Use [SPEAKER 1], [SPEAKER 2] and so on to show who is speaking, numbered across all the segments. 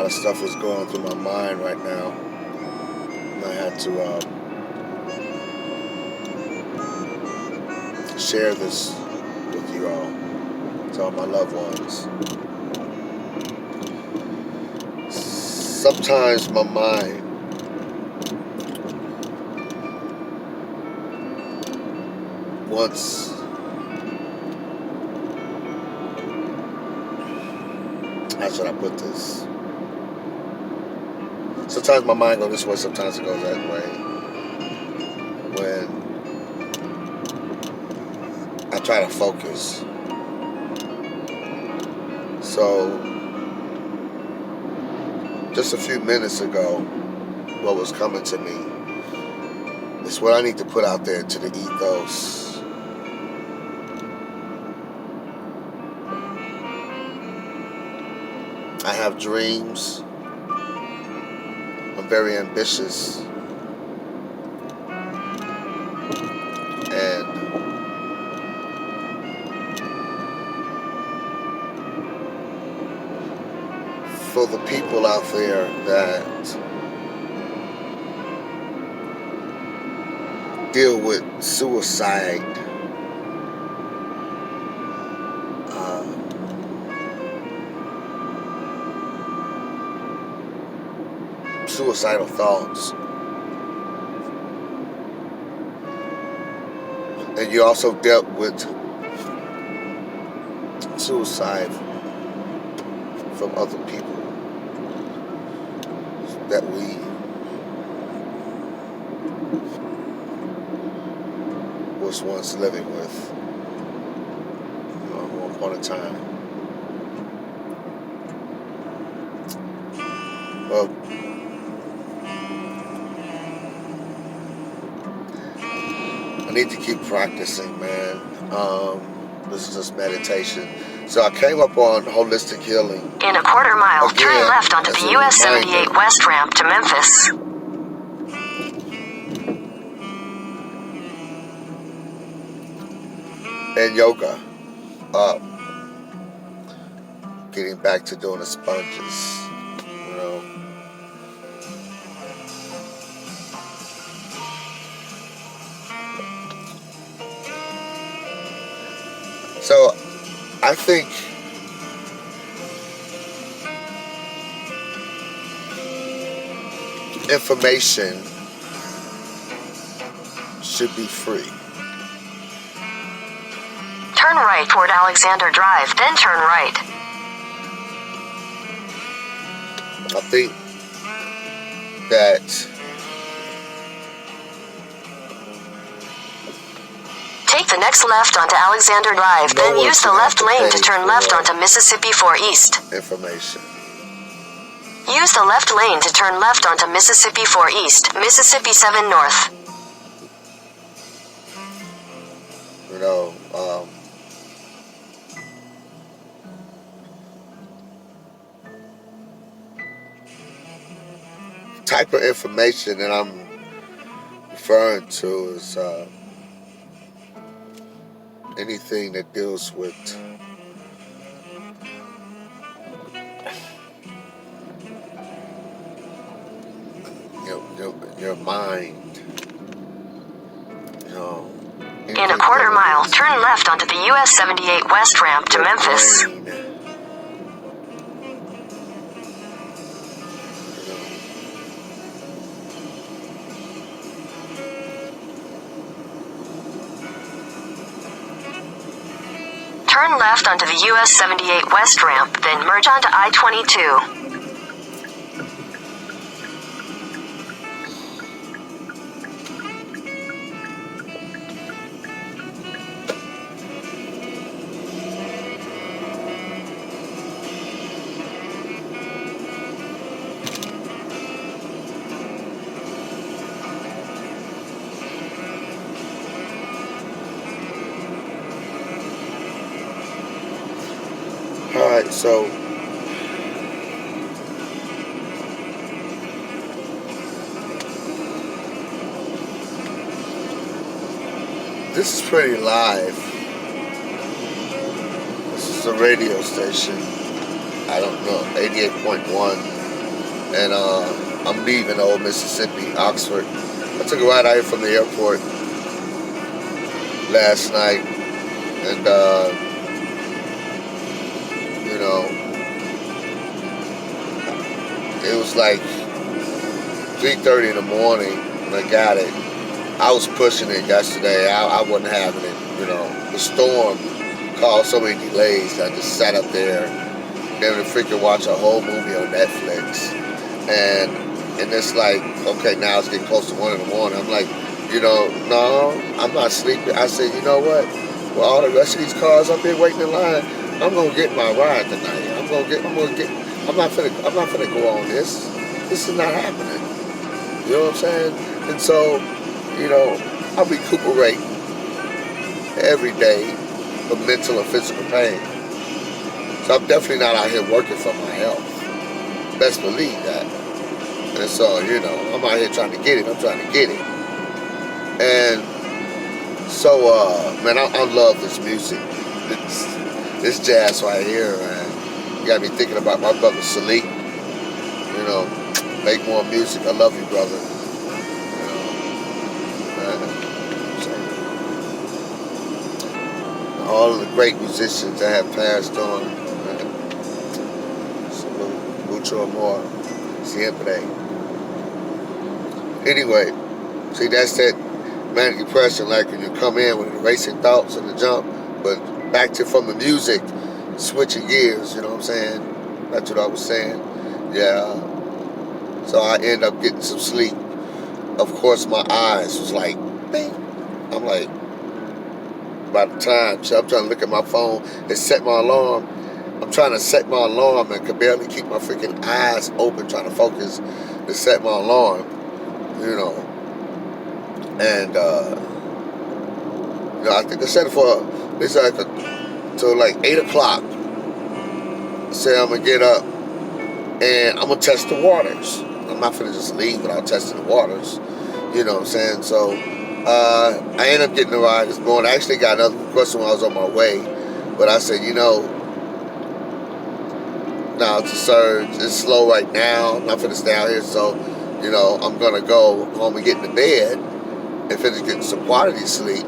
[SPEAKER 1] lot of stuff is going through my mind right now. And I had to share this with you all, to all my loved ones. Sometimes my mind wants, how should I put this? Sometimes my mind goes this way, sometimes it goes that way. When I try to focus. So, just a few minutes ago, what was coming to me is what I need to put out there to the ethos. I have dreams. I'm very ambitious. And for the people out there that deal with suicide, suicidal thoughts, and you also dealt with suicide from other people that we was once living with, at one point in time. Well, I need to keep practicing, man. This is just meditation. So I came up on holistic healing.
[SPEAKER 2] In a quarter mile,
[SPEAKER 1] again,
[SPEAKER 2] turn left onto the US 78 West ramp to Memphis.
[SPEAKER 1] And yoga. Getting back to doing the sponges, you know. So I think information should be free.
[SPEAKER 2] Turn right toward Alexander Drive, then turn right.
[SPEAKER 1] I think that
[SPEAKER 2] Take the next left onto Alexander Drive, then use the left lane to turn left onto Mississippi 4 East.
[SPEAKER 1] information.
[SPEAKER 2] Use the left lane to turn left onto Mississippi 4 East, Mississippi 7 North.
[SPEAKER 1] You know, type of information that I'm referring to is anything that deals with your mind. You know,
[SPEAKER 2] In a quarter mile, turn left onto the US 78 West ramp to Memphis.
[SPEAKER 1] brain.
[SPEAKER 2] Turn left onto the US 78 West ramp, then merge onto I-22.
[SPEAKER 1] Alright, so this is pretty live. This is a radio station. I don't know, 88.1 and I'm leaving old Mississippi, Oxford. I took a ride out here from the airport last night, and you know, it was like 3:30 in the morning when I got it. I was pushing it yesterday. I wasn't having it. The storm caused so many delays. I just sat up there, able to freaking watch a whole movie on Netflix, and it's like, okay, now it's getting close to 1 in the morning. I'm like, no, I'm not sleeping. I said, you know what? With all the rest of these cars up here waiting in line, I'm gonna get my ride tonight. I'm not finna go on this. This is not happening. You know what I'm saying? And so, I recuperate every day of mental and physical pain. So I'm definitely not out here working for my health. Best believe that. And so, I'm out here trying to get it. I'm trying to get it. And so, man, I love this music. This jazz right here, man. You got me thinking about my brother Salik. Make more music. I love you, brother. So, all of the great musicians that have passed on. Mucho amor. Siempre. Anyway, see, that's that manic depression, like when you come in with the racing thoughts and the jump, but back to from the music, switching gears, you know what I'm saying? That's what I was saying. Yeah. So I end up getting some sleep. Of course, my eyes was like, bing. I'm like, by the time, so I'm trying to look at my phone and set my alarm. I'm trying to set my alarm and could barely keep my freaking eyes open, trying to focus to set my alarm, And, I think I set it for, it's like till like 8 o'clock. Say I'm going to get up and I'm going to test the waters. I'm not going to just leave without testing the waters. You know what I'm saying? So, I ended up getting the ride this morning. I actually got another question when I was on my way. But I said, now it's a surge. It's slow right now. I'm not going to stay out here. So, I'm going to go home and get into bed and finish getting some quality sleep.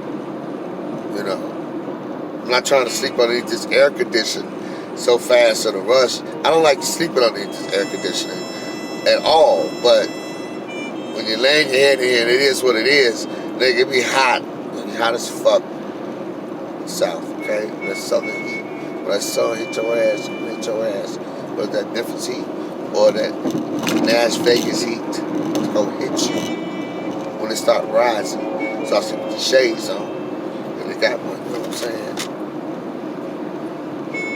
[SPEAKER 1] I'm not trying to sleep underneath this air conditioning so fast in a rush. I don't like sleeping underneath this air conditioning at all. But when you're laying your head in here and it is what it is, nigga, it be hot. It be hot as fuck. South, okay? That's southern heat. When that sun hit your ass, hit your ass. Whether that Memphis heat or that Nash Vegas heat, it's gonna hit you when it start rising. So I see with the shades on, and they got one, you know what I'm saying?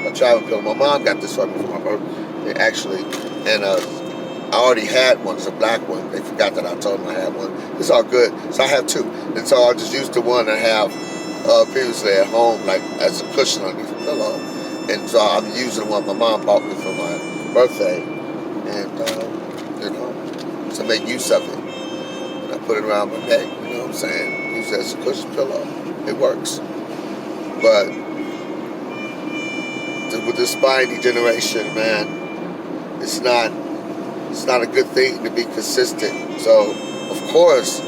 [SPEAKER 1] My travel pill, my mom got this for me for my birthday, actually, and I already had one. It's a black one. They forgot that I told them I had one. It's all good. So I have two, and so I just used the one I have previously at home, like as a cushion underneath the pillow. And so I'm using the one my mom bought me for my birthday, and to make use of it. And I put it around my neck. You know what I'm saying? Use it as a cushion pillow. It works. But with the spine degeneration, man, it's not a good thing to be consistent. So of course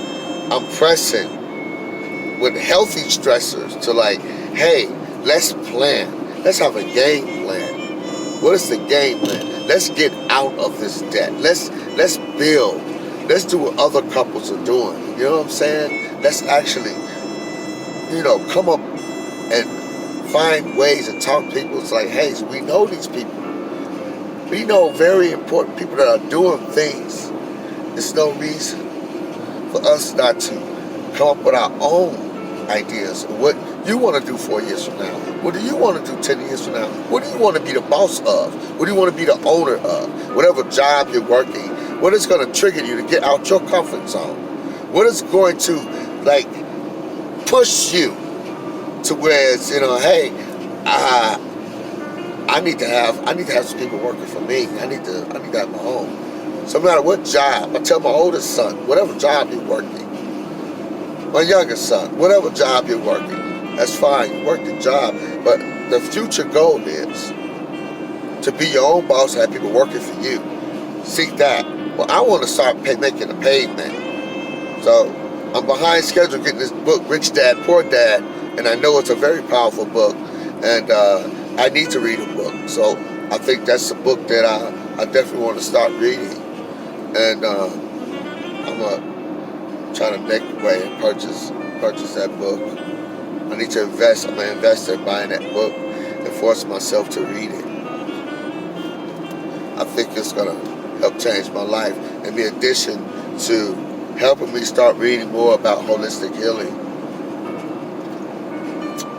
[SPEAKER 1] I'm pressing with healthy stressors to like, hey, let's plan. Let's have a game plan. What is the game plan? Let's get out of this debt. Let's build. Let's do what other couples are doing. You know what I'm saying? Let's actually, come up and find ways to talk to people. It's like, hey, so we know these people. We know very important people that are doing things. There's no reason for us not to come up with our own ideas. What you want to do 4 years from now? What do you want to do 10 years from now? What do you want to be the boss of? What do you want to be the owner of? Whatever job you're working, what is going to trigger you to get out your comfort zone? What is going to push you to where it's, hey, I need to have some people working for me. I need to have my own. So no matter what job, I tell my oldest son, whatever job you're working, my youngest son, whatever job you're working, that's fine. You work the job, but the future goal is to be your own boss, have people working for you. seek that. Well, I want to start making a pavement. So I'm behind schedule getting this book, Rich Dad, Poor Dad, and I know it's a very powerful book, and I need to read a book. So I think that's a book that I definitely want to start reading, and I'm gonna try to make a way and purchase that book. I need to invest. I'm gonna invest in buying that book and force myself to read it. I think it's gonna help change my life, and be addition to helping me start reading more about holistic healing.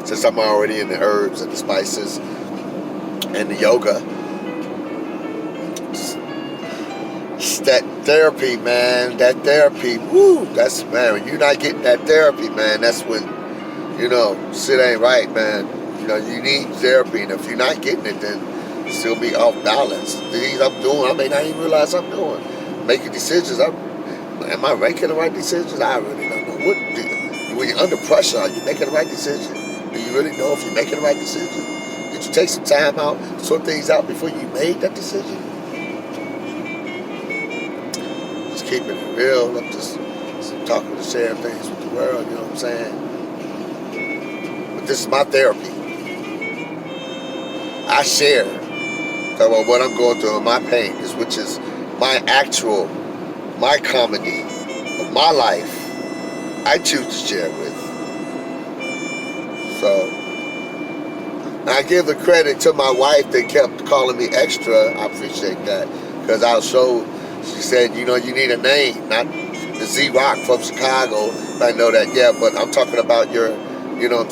[SPEAKER 1] Since I'm already in the herbs and the spices and the yoga. It's that therapy, man. That therapy. Woo! That's, man, when you're not getting that therapy, man, that's when, shit ain't right, man. You need therapy, and if you're not getting it, then you still be off balance. The things I'm doing, I may not even realize I'm doing. Making decisions. Am I making the right decisions? I really don't know. When you're under pressure, are you making the right decision? Do you really know if you're making the right decision? Did you take some time out, sort things out before you made that decision? Just keeping it real. I'm just talking to share things with the world, you know what I'm saying? But this is my therapy. I share about what I'm going through in my pain, which is my comedy of my life. I choose to share with. So, I give the credit to my wife that kept calling me extra. I appreciate that, because she said, you need a name, not the Z-Rock from Chicago. I know that, yeah, but I'm talking about your, your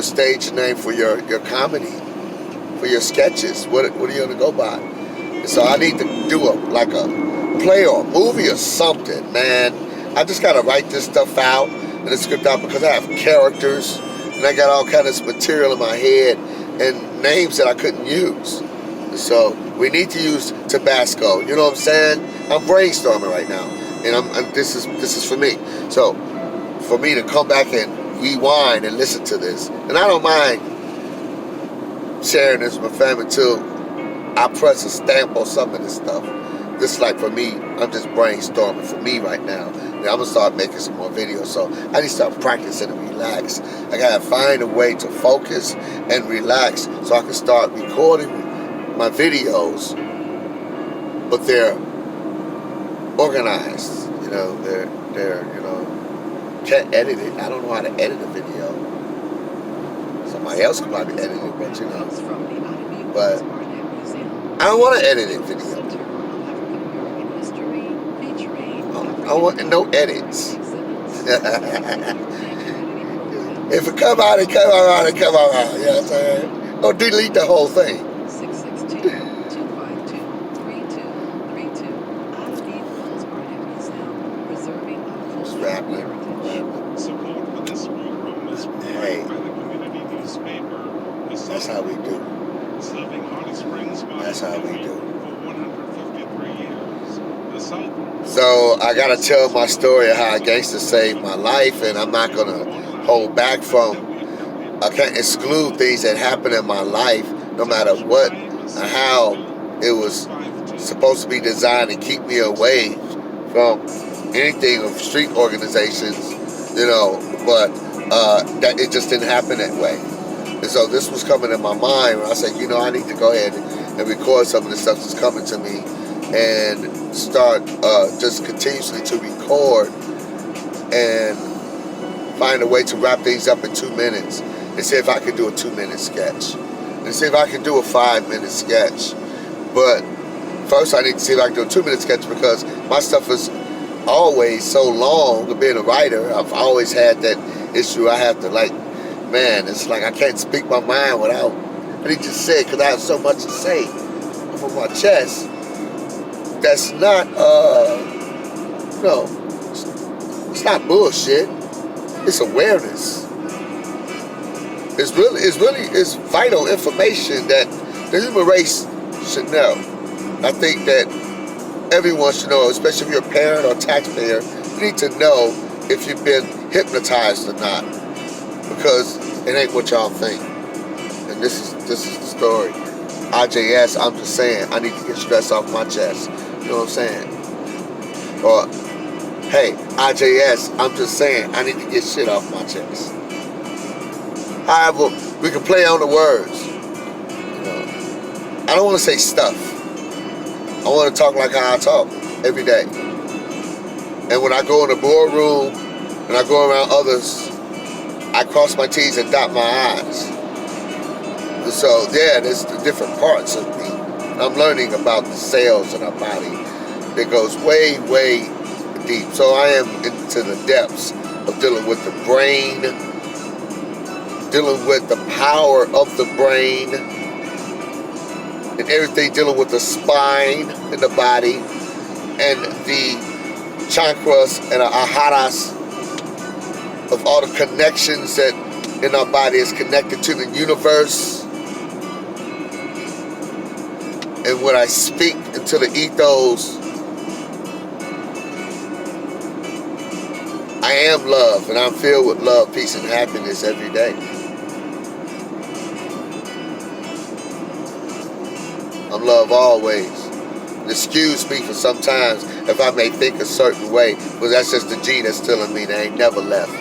[SPEAKER 1] stage name for your comedy, for your sketches. What are you gonna go by? And so I need to do a play or a movie or something, man. I just gotta write this stuff out and the script out, because I have characters and I got all kind of material in my head and names that I couldn't use. So we need to use Tabasco. You know what I'm saying? I'm brainstorming right now, and this is for me. So for me to come back and rewind and listen to this, and I don't mind sharing this with my family too. I press a stamp on some of this stuff. This, for me, I'm just brainstorming for me right now. And I'm gonna start making some more videos. So I need to start practicing and relax. I gotta find a way to focus and relax so I can start recording my videos, but they're organized. They're can't edit it. I don't know how to edit a video. Somebody else can probably edit it, but I don't want to edit a video. I want no edits. If it come out, it come out. You know what I'm saying? Don't delete the whole thing. Hey, that's how we do. That's how we do. So I gotta tell my story of how a gangster saved my life, and I'm not gonna hold back from. I can't exclude things that happen in my life, no matter what or how it was supposed to be designed to keep me away from anything of street organizations, but that it just didn't happen that way. And so this was coming in my mind when I said, I need to go ahead and record some of the stuff that's coming to me, and start just continuously to record and find a way to wrap things up in 2 minutes, and see if I can do a 2-minute sketch, and see if I can do a 5-minute sketch. But first I need to see if I can do a 2-minute sketch, because my stuff is always so long. Being a writer, I've always had that issue. I have to it's like I can't speak my mind without, I need to say it, because I have so much to say from my chest. That's not, it's not bullshit. It's awareness. It's vital information that the human race should know. I think that everyone should know, especially if you're a parent or a taxpayer. You need to know if you've been hypnotized or not, because it ain't what y'all think. And this is the story. IJS, I'm just saying, I need to get stress off my chest. You know what I'm saying? Or, hey, IJS, I'm just saying, I need to get shit off my chest. However, we can play on the words. You know, I don't want to say stuff. I want to talk like how I talk every day. And when I go in the boardroom and I go around others, I cross my T's and dot my I's. So yeah, there's the different parts of me. I'm learning about the cells in our body that goes way, way deep. So I am into the depths of dealing with the brain, dealing with the power of the brain, and everything dealing with the spine in the body, and the chakras and the aharas of all the connections that in our body is connected to the universe. And when I speak into the ethos, I am love, and I'm filled with love, peace, and happiness every day. I'm love always. And excuse me for sometimes if I may think a certain way, because that's just the gene that's still in me that ain't never left.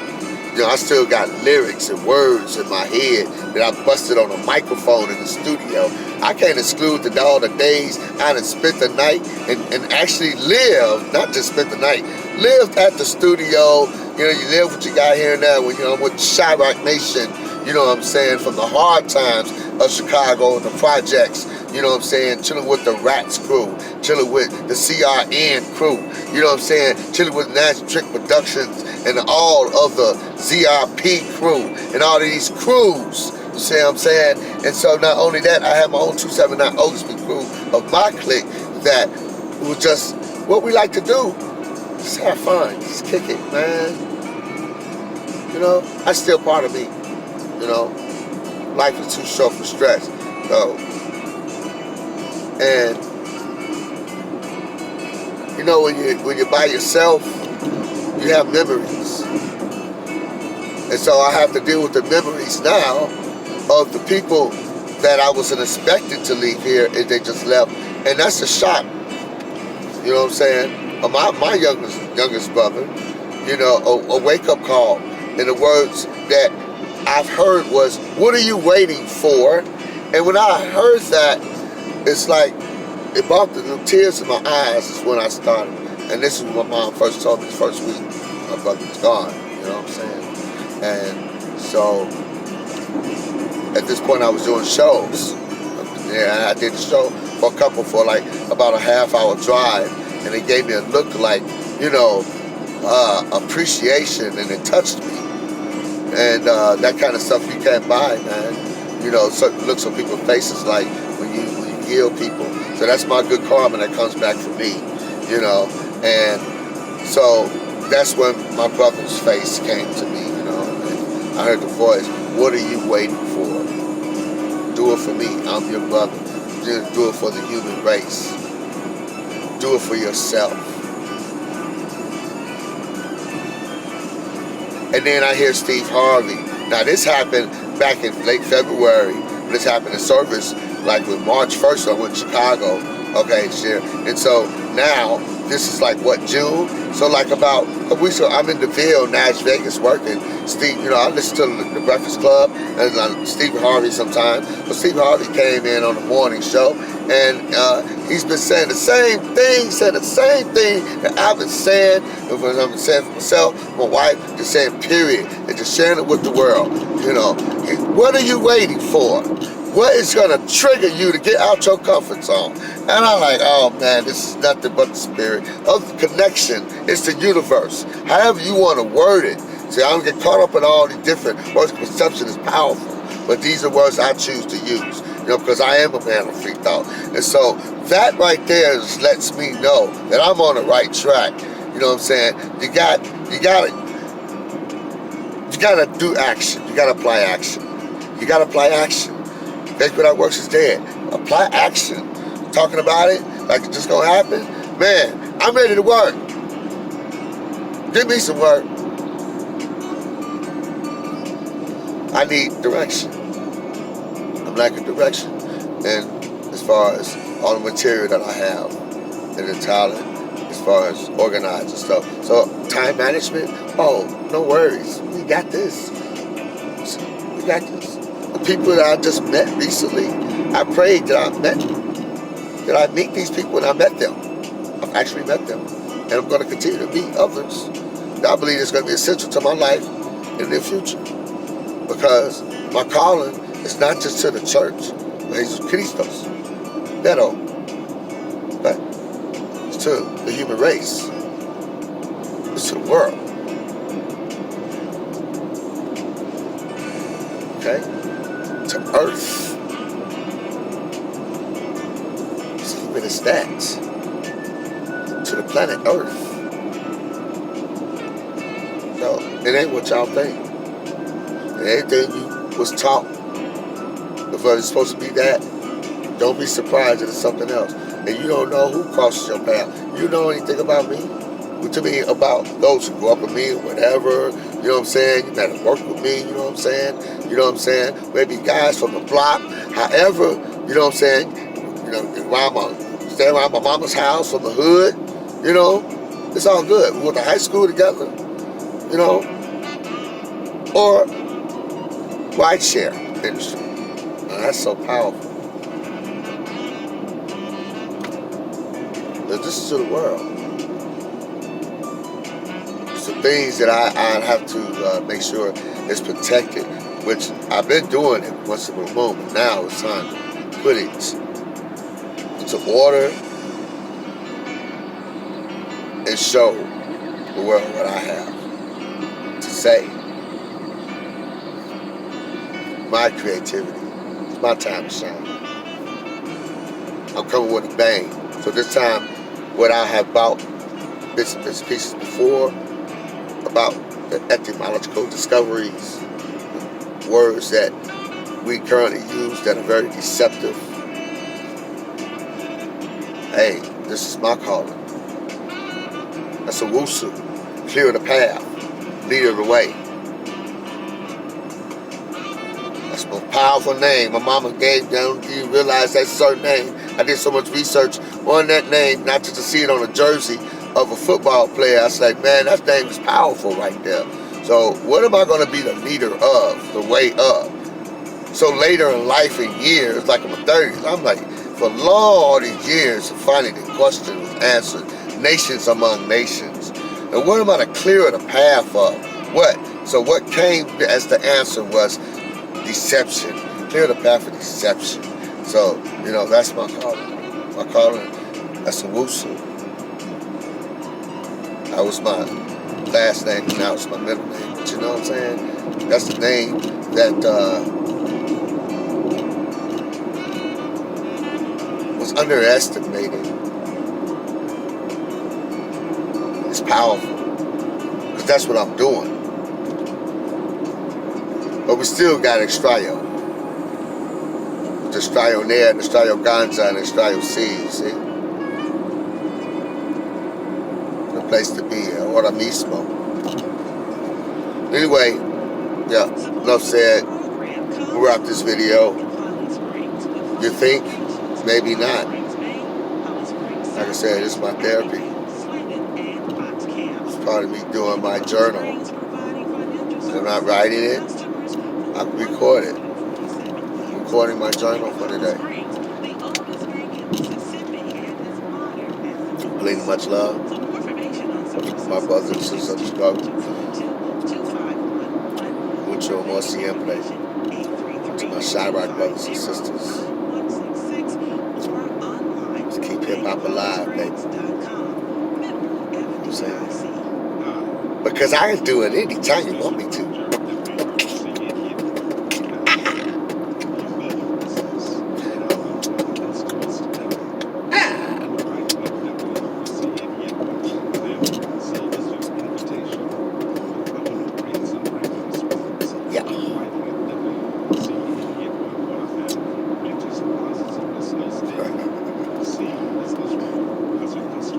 [SPEAKER 1] You know, I still got lyrics and words in my head that I busted on a microphone in the studio. I can't exclude all the days I done spent the night and actually lived, not just spent the night, lived at the studio. You know, you live what you got here and there. When, you know, I'm with Chirac Nation, you know what I'm saying, from the hard times of Chicago and the projects, you know what I'm saying, chilling with the Rats crew, chilling with the CRN crew, you know what I'm saying, chilling with National Trick Productions and all of the ZRP crew and all of these crews, you see what I'm saying? And so not only that, I have my own 279 Oaksby crew of my clique that was just what we like to do. Just have fun, just kick it, man. You know, that's still part of me. You know, life is too short for stress. So, and you know, when you're by yourself, you have memories. And so I have to deal with the memories now of the people that I wasn't expected to leave here and they just left. And that's a shock. You know what I'm saying? My youngest brother, you know, a wake-up call. And the words that I've heard was, "What are you waiting for?" And when I heard that, it's like, it brought the tears in my eyes is when I started. And this is what my mom first told me the first week. My brother was gone, you know what I'm saying? And so, at this point I was doing shows. Yeah, I did the show for a couple for like about a half-hour drive. And it gave me a look like, you know, appreciation, and it touched me. And that kind of stuff you can't buy, man. You know, certain looks on people's faces like when you heal people. So that's my good karma that comes back for me, you know. And so that's when my brother's face came to me, you know. And I heard the voice, "What are you waiting for? Do it for me. I'm your brother. Just do it for the human race. Do it for yourself." And then I hear Steve Harvey. Now this happened back in late February. This happened in service like with March 1st I went to Chicago. Okay, sure. And so now this is like what, June? So like about a week ago, I'm in DeVille, Nash Vegas working. Steve, you know, I listen to the Breakfast Club and Steve Harvey sometimes. But Steve Harvey came in on the morning show and he's been saying the same thing, that I've been saying, and what I've been saying for myself, my wife, just saying period, and just sharing it with the world. You know, what are you waiting for? What is going to trigger you to get out your comfort zone? And I'm like, oh man, this is nothing but the spirit of the connection. It's the universe. However you want to word it. See, I don't get caught up in all the different words. Perception is powerful, but these are words I choose to use. You know, because I am a man of free thought. And so that right there just lets me know that I'm on the right track. You know what I'm saying? You gotta do action. You gotta apply action. You gotta apply action. Fake without works is dead. Apply action. Talking about it like it's just gonna happen. Man, I'm ready to work. Give me some work. I need direction. I'm lacking direction. And as far as all the material that I have and the talent as far as organized and stuff. So time management, oh, no worries. We got this. We got this. The people that I just met recently, I prayed that I meet these people, and I met them. I've actually met them. And I'm going to continue to meet others that I believe is going to be essential to my life in the future. Because my calling is not just to the church, but Jesus Christos, pero, but it's to the human race. It's to the world. Okay? To Earth. It's even as that. To the planet Earth. So, it ain't what y'all think. Anything you was taught, if it's supposed to be that, don't be surprised that it's something else. And you don't know who crosses your path. You know anything about me? To me, about those who grew up with me, or whatever, you know what I'm saying? You better work with me, you know what I'm saying? You know what I'm saying? Maybe guys from the block, however, you know what I'm saying? You know, stay around my mama's house from the hood, you know? It's all good. We went to high school together, you know? Or rideshare industry. Now, that's so powerful. But this is to the world. Some things that I have to make sure is protected, which I've been doing it once in a moment. Now it's time to put it into order and show the world what I have to say. My creativity. It's my time to shine. I'm coming with a bang. So this time, what I have bought bits and pieces before about the etymological discoveries, words that we currently use that are very deceptive. Hey, this is my calling. That's a wusu. Clear the path. Lead the way. That's the most powerful name my mama gave them. Do you realize that certain name? I did so much research on that name, not just to see it on a jersey of a football player. I was like, man, that name is powerful right there. So what am I going to be the leader of, the way of? So later in life, in years, like in my 30s, I'm like, for all these years, finally the question was answered. Nations among nations. And what am I to clear the path of? What? So what came as the answer was deception. Clear the path of deception. So, you know, that's my calling. My calling, that's a wusu. That was my last name, and now it's my middle name. But you know what I'm saying? That's the name that was underestimated. It's powerful. Because that's what I'm doing. But we still got XTRA-O. The XTRA-O there, the XTRA-O Ganza, and the XTRA-O-C, see? The place to be, ahora mismo. Anyway, yeah, enough said. We'll wrap this video. You think? Maybe not. Like I said, it's my therapy. It's part of me doing my journal. I'm not writing it. I can record it. I'm recording my journal for today. Bleeding much love. My brothers and sisters of the struggle. Mucho amor siempre. To my Chirac brothers and sisters. Let's keep hip-hop alive, baby. You know what I'm saying? Because I can do it anytime you want me to.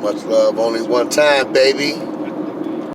[SPEAKER 1] Much love, only one time, baby.